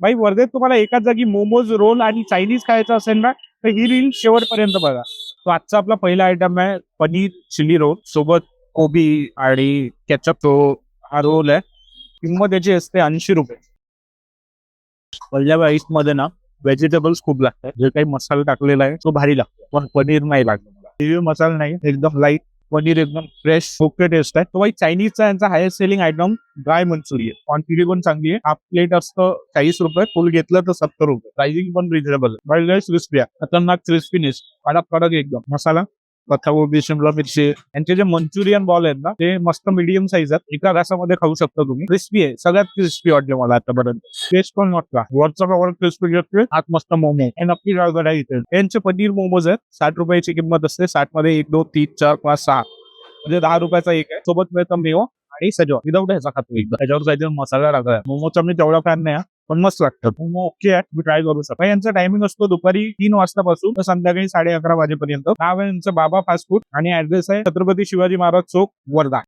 भाई वर्धेत तुम्हाला एकाच जागी मोमोज, रोल आणि चायनीज खायचं असेल ना, तर ही रील शेवटपर्यंत बघा. तो आजचा आपला पहिला आयटम आहे पनीर चिली रोल सोबत कोबी आणि केचप. तो हा रोल आहे. किंमत त्याची असते 80 रुपये. पहिल्या राईस मध्ये ना व्हेजिटेबल्स खूप लागतात. जे काही मसाला टाकलेला आहे तो भारी लागतो, पण पनीर नाही लागतो मला. हेवी मसाला नाही, एकदम लाईट पनीर, एकदम फ्रेश ओके टेस्ट आहे. तो भाई चायनीजचा यांचा highest selling item dry Manchurian. Quantity पण चांगली आहे. हाफ प्लेट असतं 40 रुपये, फुल घेतलं तर 70 रुपये. प्राइसिंग पण रिजनेबल आहे. लय क्रिस्पी आहे, खतरनाक क्रिस्पीनेस, कडक कडक एकदम मसाला. पत्ताकोबी, शिमला मिरची. यांचे जे मंचुरियन बॉल आहेत ना, ते मस्त मीडियम साईज आहेत. एका घासामध्ये खाऊ शकता तुम्ही. क्रिस्पी आहे, सगळ्यात क्रिस्पी वाटले मला आतापर्यंत. टेस्ट पण मस्त, वरचा कवर क्रिस्पी घेतले, आत मस्त मोमो. हे नक्की ट्राय करा इथे. यांचे पनीर मोमोज आहेत. 60 रुपयाची किंमत असते. 60 मध्ये 1, 2, 3, 4, 5, 6 म्हणजे 10 रुपयाचा एक आहे. सोबत मिळतं मेयो आणि सजवा. विदाऊट ह्याचा खातो एकदा. त्याच्यावर काहीतरी मसाला टाकलाय. मोमोचा मी तेवढा फॅन नाही, पण मस्त वाटतं. मोमो ओके आहे, तुम्ही ट्राय करू शकता. यांचा टायमिंग असतो दुपारी 3 वाजतापासून तर संध्याकाळी 11:30 वाजेपर्यंत. नाव आहे यांचं बाबा फास्ट फूड आणि ऍड्रेस आहे छत्रपती शिवाजी महाराज चौक, वर्धा.